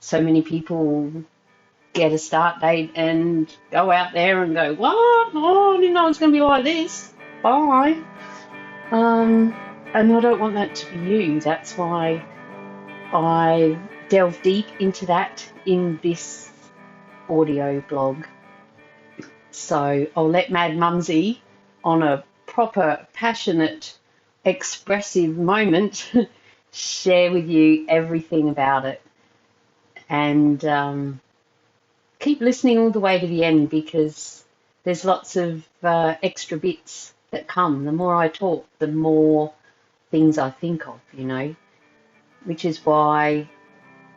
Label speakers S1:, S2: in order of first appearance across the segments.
S1: So many people get a start date and go out there and go, what? Oh, I didn't know it was going to be like this. Bye. And I don't want that to be you. That's why I delve deep into that in this audio blog. So I'll let Mad Mumsy, on a proper, passionate, expressive moment, share with you everything about it. And keep listening all the way to the end, because there's lots of extra bits that come. The more I talk, the more things I think of, which is why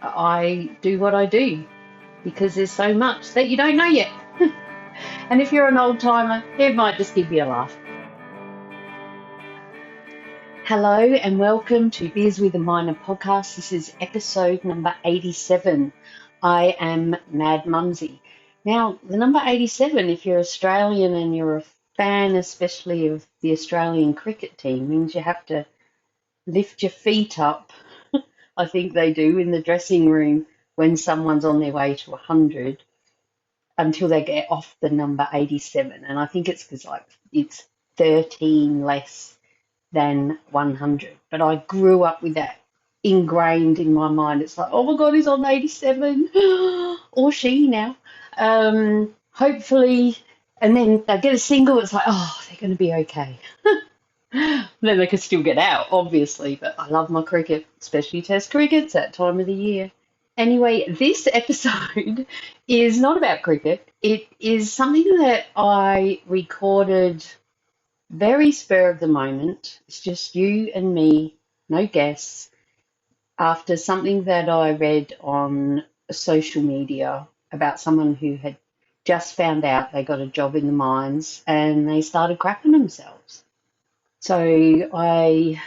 S1: I do what I do, because there's so much that you don't know yet. And if you're an old timer, it might just give you a laugh. Hello and welcome to Beers with a Miner podcast. This is episode number 87. I am Mad Mumsy. Now, the number 87, if you're Australian and you're a fan especially of the Australian cricket team, means you have to lift your feet up. I think they do in the dressing room when someone's on their way to 100 until they get off the number 87. And I think it's because it's 13 less than 100. But I grew up with that ingrained in my mind. It's like, oh my God, he's on 87, or she now. Hopefully, and then they get a single, it's like, oh, they're going to be okay. Then they can still get out, obviously, but I love my cricket, especially Test cricket. It's that time of the year. Anyway, this episode is not about cricket. It is something that I recorded very spur of the moment. It's just you and me, no guests, after something that I read on social media about someone who had just found out they got a job in the mines and they started crapping themselves. So I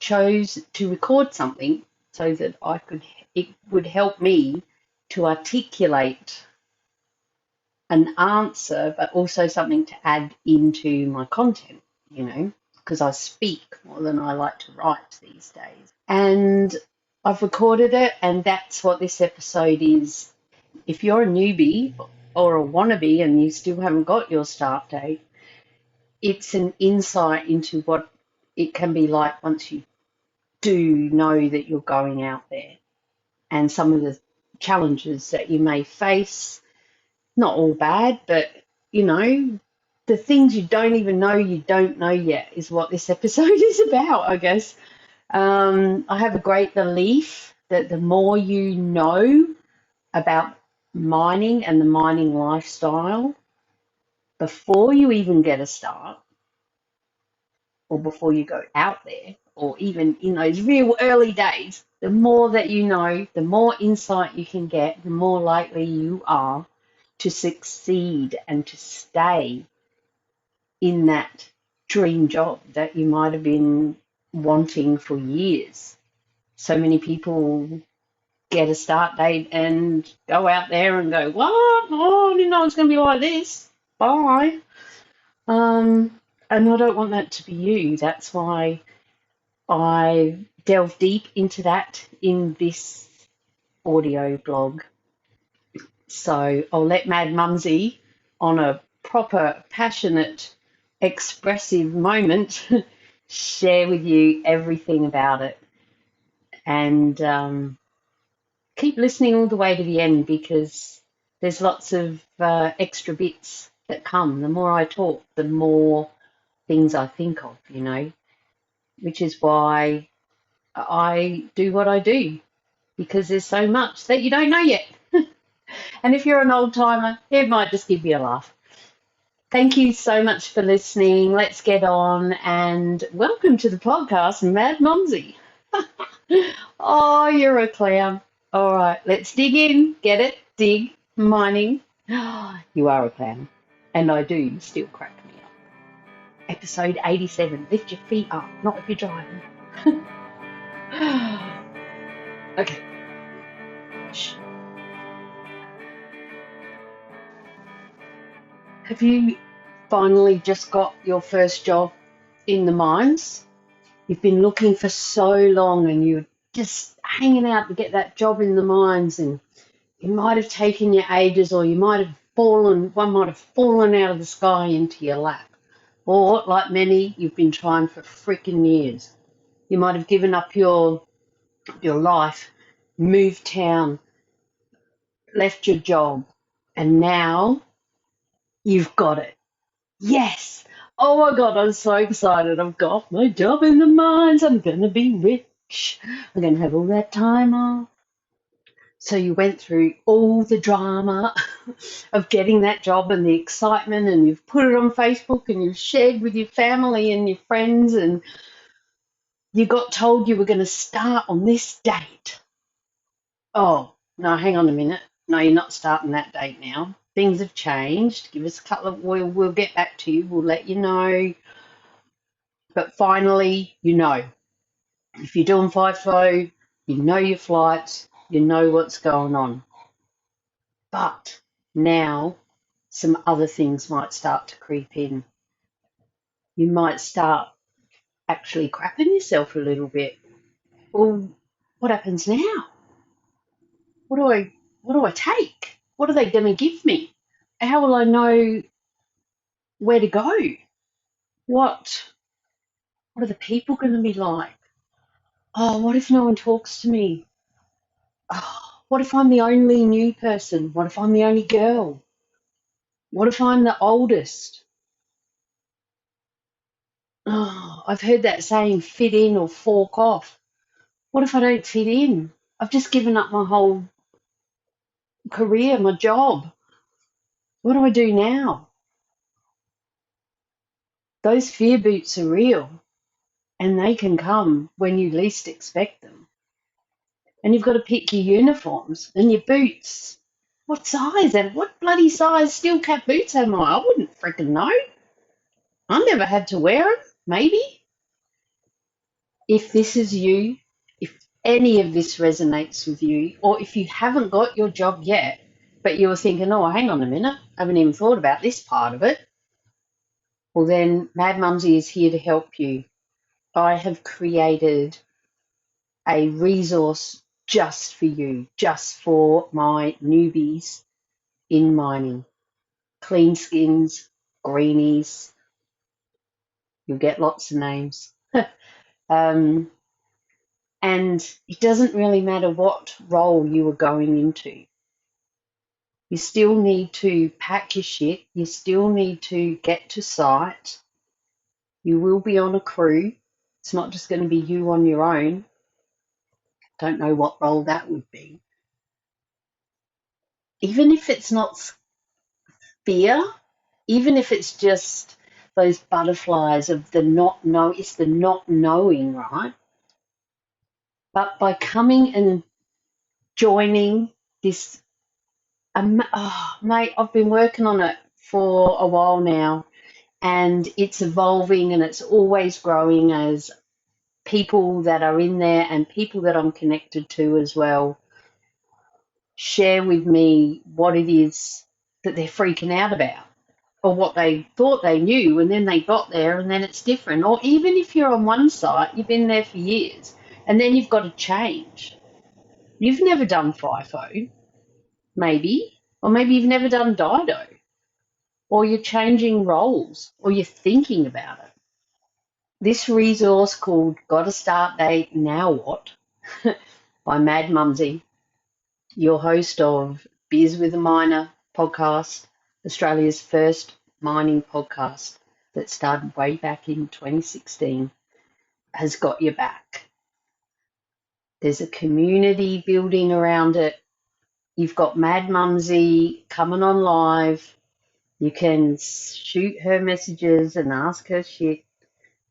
S1: chose to record something so that it would help me to articulate an answer, but also something to add into my content, because I speak more than I like to write these days. And I've recorded it, and that's what this episode is. If you're a newbie or a wannabe and you still haven't got your start date, it's an insight into what it can be like once you do know that you're going out there, and some of the challenges that you may face. Not all bad, but the things you don't even know you don't know yet is what this episode is about, I guess. I have a great belief that the more you know about mining and the mining lifestyle before you even get a start, or before you go out there, or even in those real early days, the more that you know, the more insight you can get, the more likely you are to succeed and to stay in that dream job that you might have been wanting for years. So many people get a start date and go out there and go, what? Oh, I didn't know it was going to be like this. Bye. And I don't want that to be you. That's why I delve deep into that in this audio blog. So I'll let Mad Mumsy, on a proper, passionate, expressive moment, share with you everything about it. And keep listening all the way to the end, because there's lots of extra bits that come. The more I talk, the more things I think of, which is why I do what I do, because there's so much that you don't know yet. And if you're an old timer, it might just give you a laugh. Thank you so much for listening. Let's get on, and welcome to the podcast, Mad Mumsy. Oh, you're a clown. All right, let's dig in. Get it? Dig. Mining. You are a clown. And I do still crack me up. Episode 87. Lift your feet up, not if you're driving. Okay. Shh. Have you finally just got your first job in the mines? You've been looking for so long and you just hanging out to get that job in the mines, and it might have taken you ages, or one might have fallen out of the sky into your lap. Or, like many, you've been trying for freaking years. You might have given up your life, moved town, left your job, and now you've got it. Yes! Oh my God, I'm so excited. I've got my job in the mines. I'm going to be rich. I'm going to have all that time off. So you went through all the drama of getting that job and the excitement, and you've put it on Facebook and you've shared with your family and your friends, and you got told you were going to start on this date. Oh, no, hang on a minute. No, you're not starting that date now. Things have changed. Give us a couple of, we'll get back to you. We'll let you know. But finally, you know. If you're doing FIFO, you know your flights, you know what's going on. But now some other things might start to creep in. You might start actually crapping yourself a little bit. Well, what happens now? What do I take? What are they going to give me? How will I know where to go? What are the people going to be like? Oh, what if no one talks to me? Oh, what if I'm the only new person? What if I'm the only girl? What if I'm the oldest? Oh, I've heard that saying, fit in or fork off. What if I don't fit in? I've just given up my whole career, my job. What do I do now? Those fear boots are real, and they can come when you least expect them. And you've got to pick your uniforms and your boots. What size? And what bloody size steel cap boots am I? I wouldn't freaking know. I never had to wear them. Maybe. If this is you, if any of this resonates with you, or if you haven't got your job yet, but you're thinking, oh, hang on a minute, I haven't even thought about this part of it, well, then Mad Mumsy is here to help you. I have created a resource just for you, just for my newbies in mining. Clean skins, greenies, you'll get lots of names. And it doesn't really matter what role you are going into. You still need to pack your shit. You still need to get to site. You will be on a crew. It's not just going to be you on your own. Don't know what role that would be. Even if it's not fear, even if it's just those butterflies of the not know, it's the not knowing, right? But by coming and joining this, mate, I've been working on it for a while now, and it's evolving and it's always growing as people that are in there and people that I'm connected to as well share with me what it is that they're freaking out about, or what they thought they knew and then they got there and then it's different. Or even if you're on one site, you've been there for years and then you've got to change. You've never done FIFO, maybe, or maybe you've never done Dido, or you're changing roles, or you're thinking about it. This resource called Got a Start Date, Now What? by Mad Mumsy, your host of Beers with a Miner podcast, Australia's first mining podcast that started way back in 2016, has got your back. There's a community building around it. You've got Mad Mumsy coming on live. You can shoot her messages and ask her shit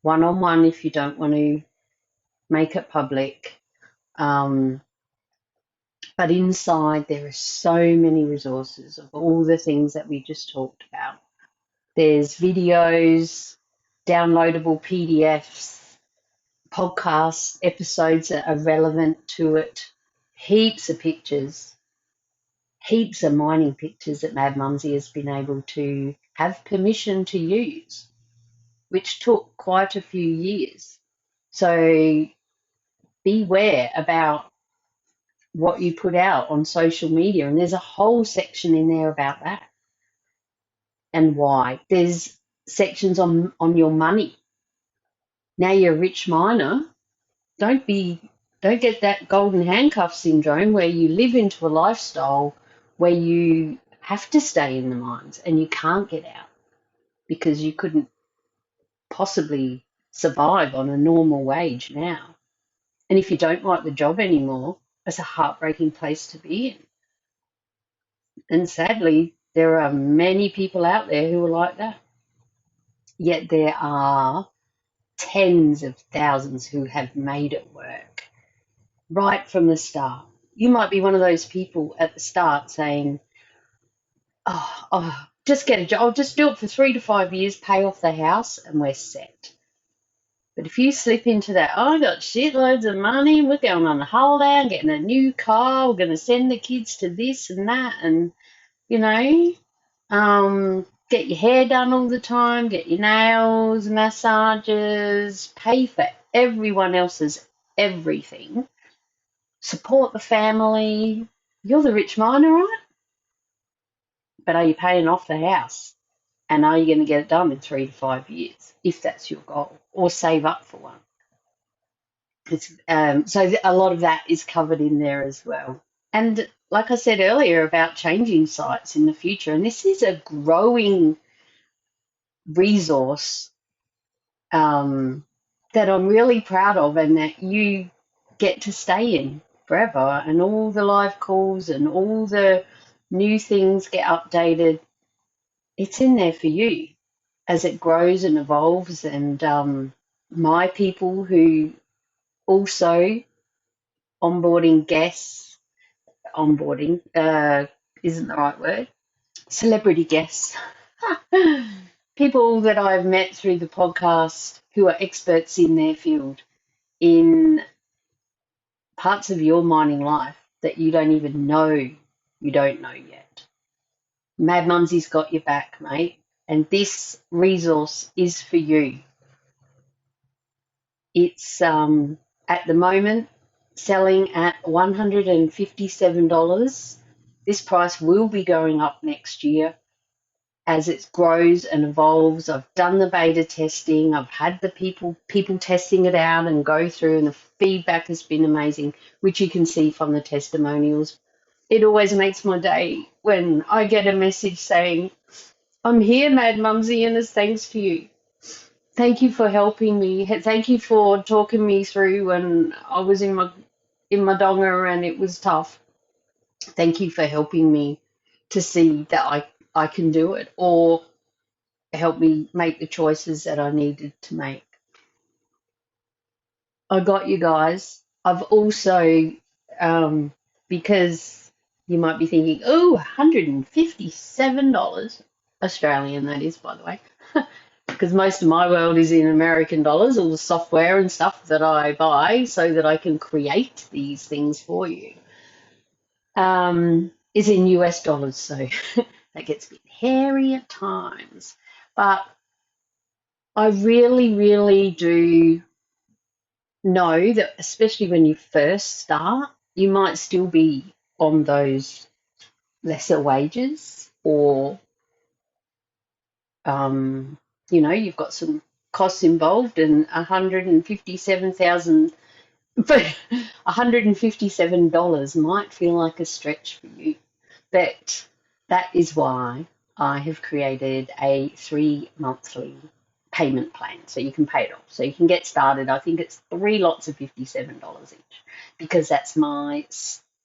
S1: one-on-one if you don't want to make it public. But inside there are so many resources of all the things that we just talked about. There's videos, downloadable PDFs, podcasts, episodes that are relevant to it, heaps of pictures, heaps of mining pictures that Mad Mumsy has been able to have permission to use, which took quite a few years. So beware about what you put out on social media. And there's a whole section in there about that and why. There's sections on your money. Now you're a rich miner. Don't get that golden handcuff syndrome where you live into a lifestyle where you have to stay in the mines and you can't get out because you couldn't possibly survive on a normal wage now. And if you don't like the job anymore, it's a heartbreaking place to be in. And sadly, there are many people out there who are like that. Yet there are tens of thousands who have made it work right from the start. You might be one of those people at the start saying, just get a job. I'll just do it for 3 to 5 years, pay off the house, and we're set. But if you slip into that, I got shitloads of money, we're going on a holiday, I'm getting a new car, we're going to send the kids to this and that, and, you know, get your hair done all the time, get your nails, massages, pay for everyone else's everything, support the family. You're the rich miner, right? But are you paying off the house? And are you going to get it done in 3 to 5 years, if that's your goal, or save up for one? So a lot of that is covered in there as well. And like I said earlier about changing sites in the future, and this is a growing resource that I'm really proud of and that you get to stay in forever, and all the live calls and all the new things get updated. It's in there for you as it grows and evolves. And my people who also onboarding guests, onboarding isn't the right word, celebrity guests, people that I've met through the podcast who are experts in their field in parts of your mining life that you don't even know you don't know yet. Mad Mumsy's got your back, mate, and this resource is for you. It's at the moment selling at $157. This price will be going up next year as it grows and evolves. I've done the beta testing. I've had the people testing it out and go through, and the feedback has been amazing, which you can see from the testimonials. It always makes my day when I get a message saying, I'm here, Mad Mumsy, and it's thanks to you. Thank you for helping me. Thank you for talking me through when I was in my donga and it was tough. Thank you for helping me to see that I can do it, or help me make the choices that I needed to make. I got you guys. I've also, because you might be thinking, oh, $157 Australian, that is, by the way, because most of my world is in American dollars, all the software and stuff that I buy so that I can create these things for you, is in US dollars. So that gets a bit hairy at times. But I really, really do know that, especially when you first start, you might still be on those lesser wages, or you've got some costs involved, and 157,000, but $157 might feel like a stretch for you. But that is why I have created a 3 monthly payment plan, so you can pay it off, so you can get started. I think it's 3 lots of $57 each, because that's my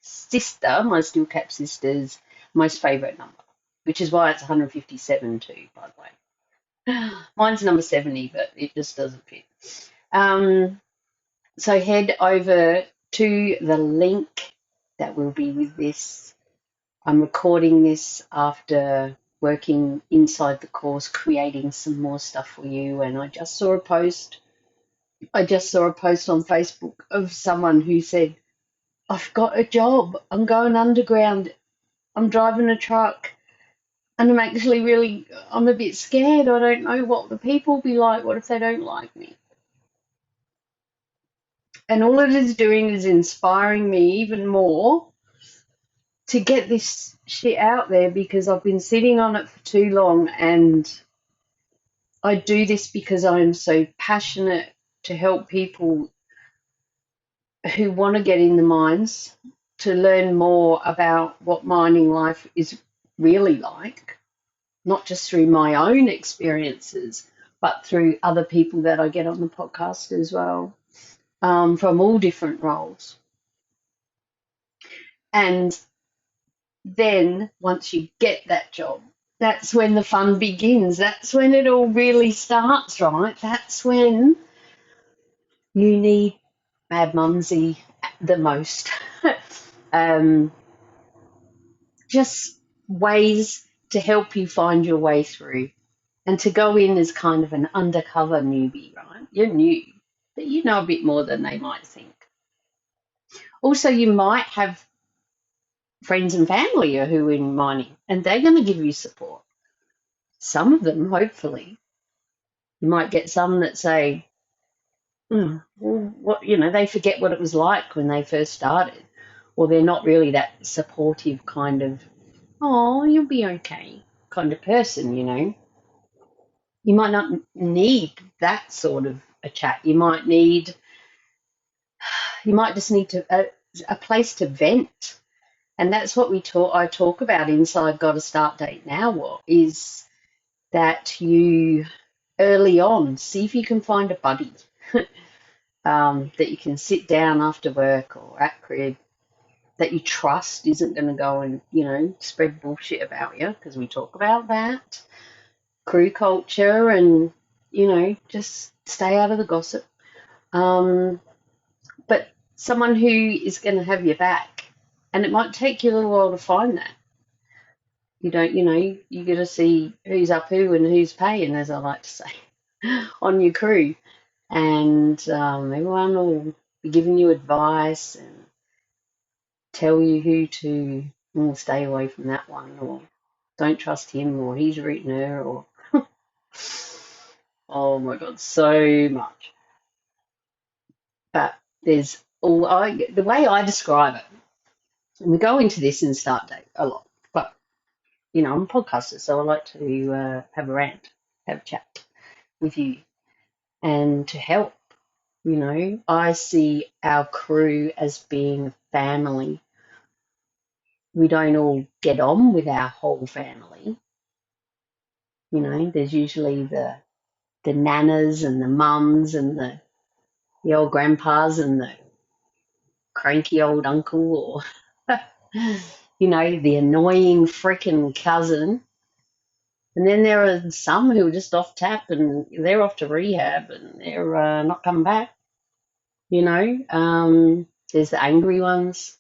S1: sister, my Steel Cap sister's most favourite number, which is why it's 157 too, by the way. Mine's number 70, but it just doesn't fit. So head over to the link that will be with this. I'm recording this after working inside the course, creating some more stuff for you, and I just saw a post on Facebook of someone who said, I've got a job, I'm going underground, I'm driving a truck, and I'm a bit scared. I don't know what the people will be like. What if they don't like me? And all it is doing is inspiring me even more to get this shit out there because I've been sitting on it for too long, and I do this because I'm so passionate to help people who want to get in the mines to learn more about what mining life is really like, not just through my own experiences, but through other people that I get on the podcast as well, from all different roles. And then once you get that job, that's when the fun begins. That's when it all really starts, right? That's when you need Mad Mumsy the most. um, just ways to help you find your way through and to go in as kind of an undercover newbie, right? You're new, but you know a bit more than they might think. Also, you might have friends and family who are in mining and they're going to give you support. Some of them, hopefully. You might get some that say, well, what, they forget what it was like when they first started, or they're not really that supportive kind of, oh, you'll be okay kind of person. You might not need that sort of a chat. You might just need a place to vent. And that's what I talk about inside Got a Start Date Now. What is that you early on see if you can find a buddy that you can sit down after work or at crib that you trust isn't going to go and spread bullshit about you, because we talk about that crew culture and just stay out of the gossip. But someone who is going to have your back, and it might take you a little while to find that. You got to see who's up who and who's paying, as I like to say, on your crew. And everyone will be giving you advice and tell you who to stay away from that one, or don't trust him, or he's written her, or oh my God, so much. But there's the way I describe it, and we go into this in Start Date a lot, but I'm a podcaster, so I like to have a rant, have a chat with you, and to help. I see our crew as being family. We don't all get on with our whole family. There's usually the nanas and the mums and the old grandpas and the cranky old uncle, or the annoying frickin' cousin. And then there are some who are just off tap and they're off to rehab and they're not coming back. There's the angry ones,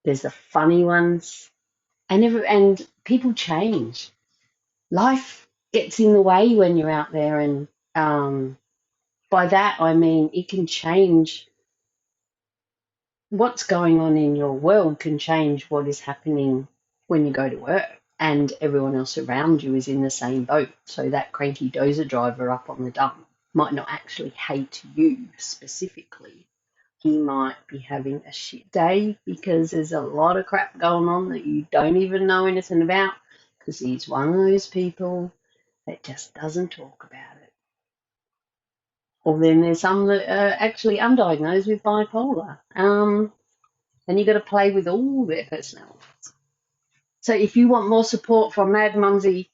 S1: there's the funny ones, and people change. Life gets in the way when you're out there, and by that I mean it can change. What's going on in your world can change what is happening when you go to work, and everyone else around you is in the same boat. So that cranky dozer driver up on the dump might not actually hate you specifically. He might be having a shit day because there's a lot of crap going on that you don't even know anything about, because he's one of those people that just doesn't talk about it. Or then there's some that are actually undiagnosed with bipolar. And you've got to play with all their personalities. So if you want more support from Mad Mumsy,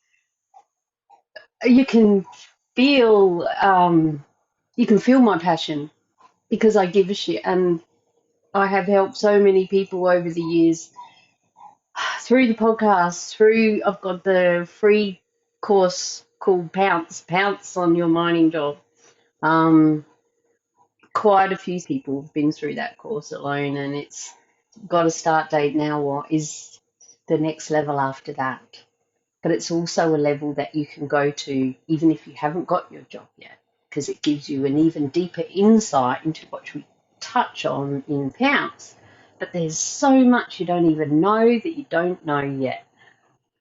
S1: you can feel my passion, because I give a shit, and I have helped so many people over the years through the podcast. I've got the free course called Pounce on Your Mining Job. Quite a few people have been through that course alone, and it's got a start date now. What is the next level after that? But it's also a level that you can go to even if you haven't got your job yet, because it gives you an even deeper insight into what we touch on in Pounce. But there's so much you don't even know that you don't know yet.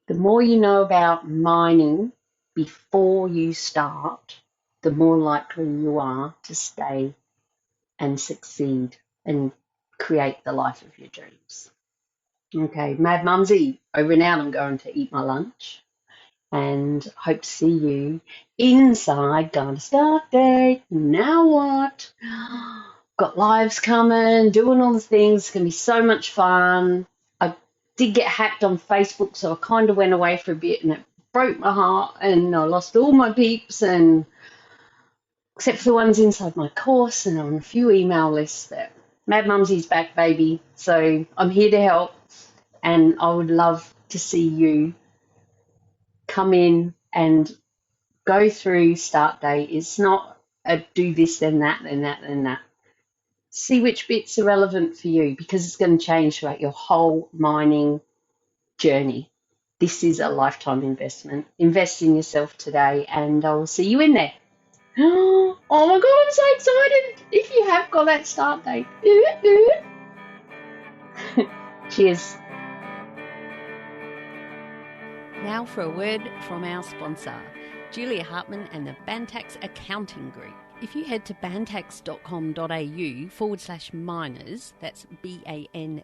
S1: The more you know about mining before you start, the more likely you are to stay and succeed and create the life of your dreams. Okay, Mad Mumsy, over and out. I'm going to eat my lunch and hope to see you inside. Gonna start date. Now what? Got lives coming, doing all the things. It's going to be so much fun. I did get hacked on Facebook, so I kind of went away for a bit and it broke my heart and I lost all my peeps, and except for the ones inside my course and on a few email lists. That Mad Mumsy's back, baby. So I'm here to help, and I would love to see you come in and go through start day. It's not a do this, then that, then that, then that. See which bits are relevant for you, because it's going to change throughout your whole mining journey. This is a lifetime investment. Invest in yourself today, and I will see you in there. Oh my God, I'm so excited. If you have got that start date. Cheers.
S2: Now for a word from our sponsor, Julia Hartman and the Bantax Accounting Group. If you head to bantax.com.au/miners, that's BANTACS,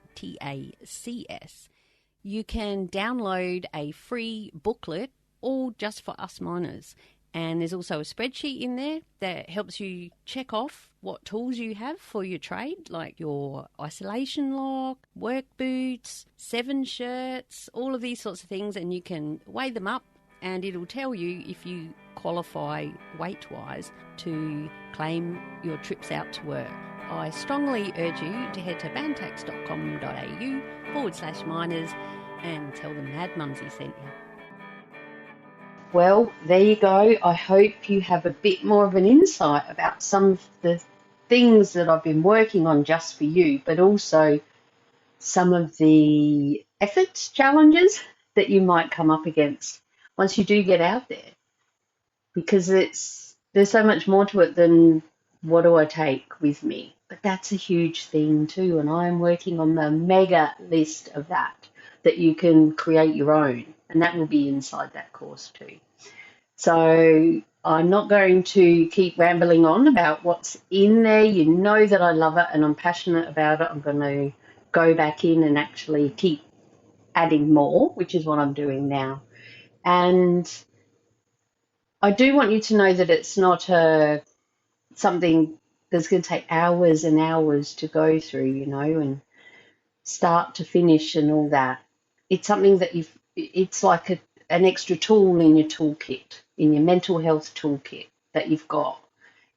S2: you can download a free booklet, all just for us miners. And there's also a spreadsheet in there that helps you check off what tools you have for your trade, like your isolation lock, work boots, 7 shirts, all of these sorts of things, and you can weigh them up and it'll tell you if you qualify weight-wise to claim your trips out to work. I strongly urge you to head to bantax.com.au/miners and tell them Mad Mumsy sent you.
S1: Well, there you go. I hope you have a bit more of an insight about some of the things that I've been working on just for you, but also some of the efforts, challenges that you might come up against once you do get out there. Because there's so much more to it than what do I take with me. But that's a huge thing too, and I'm working on the mega list of that you can create your own, and that will be inside that course too. So I'm not going to keep rambling on about what's in there. You know that I love it and I'm passionate about it. I'm going to go back in and actually keep adding more, which is what I'm doing now. And I do want you to know that it's not something that's going to take hours and hours to go through, you know, and start to finish and all that. It's something that it's like an extra tool in your toolkit, in your mental health toolkit that you've got.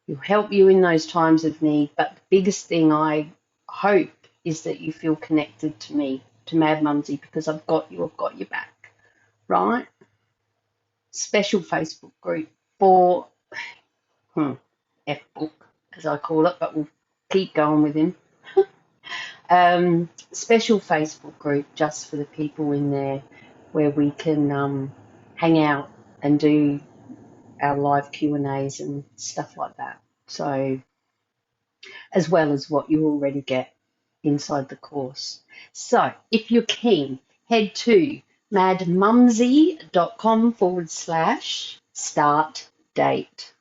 S1: It'll help you in those times of need. But the biggest thing I hope is that you feel connected to me, to Mad Mumsy, because I've got your back, right? Special Facebook group for F-book, as I call it, but we'll keep going with him. Special Facebook group just for the people in there, where we can hang out and do our live Q&As and stuff like that. So, as well as what you already get inside the course. So, if you're keen, head to madmumsy.com/start date.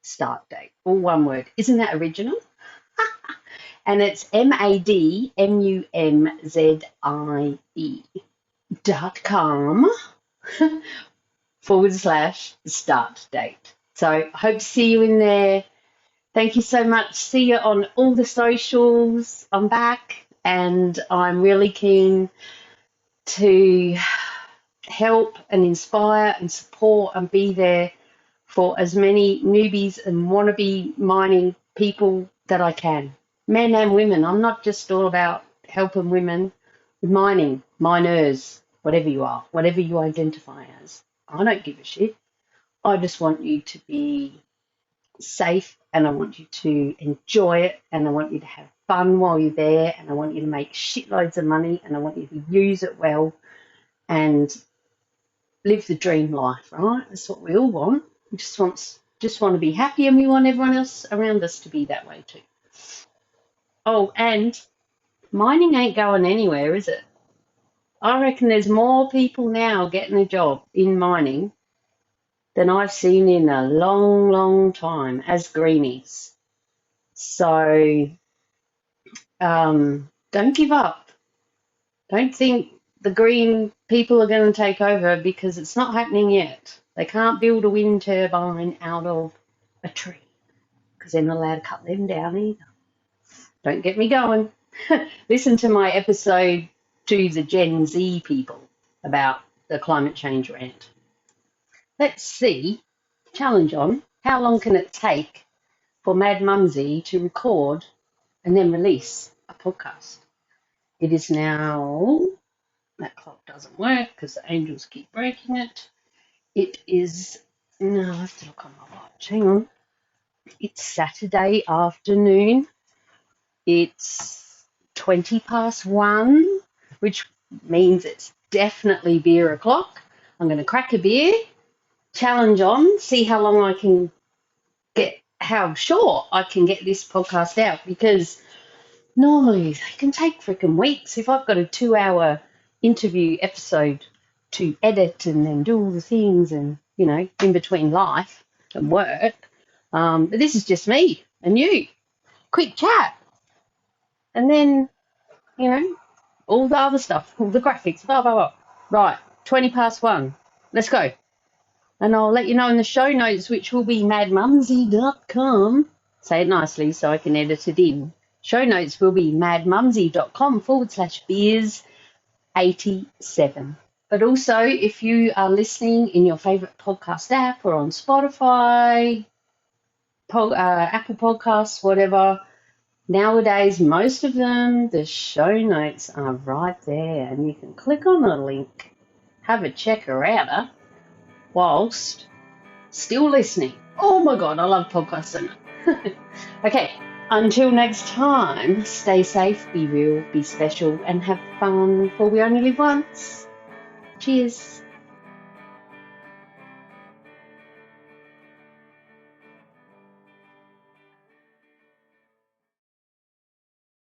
S1: Start date, all one word. Isn't that original? And it's madmumzie.com/start date. So hope to see you in there. Thank you so much. See you on all the socials. I'm back and I'm really keen to help and inspire and support and be there for as many newbies and wannabe mining people that I can. Men and women. I'm not just all about helping women with mining, miners, whatever you are, whatever you identify as. I don't give a shit. I just want you to be safe, and I want you to enjoy it, and I want you to have fun while you're there, and I want you to make shitloads of money, and I want you to use it well and live the dream life, right? That's what we all want. We just want to be happy, and we want everyone else around us to be that way too. Oh, and mining ain't going anywhere, is it? I reckon there's more people now getting a job in mining than I've seen in a long, long time as greenies. So don't give up. Don't think the green people are going to take over, because it's not happening yet. They can't build a wind turbine out of a tree because they're not allowed to cut them down either. Don't get me going. Listen to my episode to the Gen Z people about the climate change rant. Let's see. Challenge on. How long can it take for Mad Mumsy to record and then release a podcast? It is now... That clock doesn't work because the angels keep breaking it. It is... No, I have to look on my watch. Hang on. It's Saturday afternoon. It's 1:20, which means it's definitely beer o'clock. I'm going to crack a beer, challenge on, see how long I can get, how short I can get this podcast out, because normally they can take freaking weeks. If I've got a 2-hour interview episode to edit and then do all the things and, you know, in between life and work. But this is just me and you. Quick chat. And then, you know, all the other stuff, all the graphics, blah, blah, blah. Right, 1:20. Let's go. And I'll let you know in the show notes, which will be madmumsy.com. Say it nicely so I can edit it in. Show notes will be madmumsy.com/beers87. But also, if you are listening in your favourite podcast app or on Spotify, Apple Podcasts, whatever, nowadays, most of them, the show notes are right there, and you can click on the link, have a check-a-router, whilst still listening. Oh my God, I love podcasts so much. Okay, until next time, stay safe, be real, be special, and have fun, for we only live once. Cheers.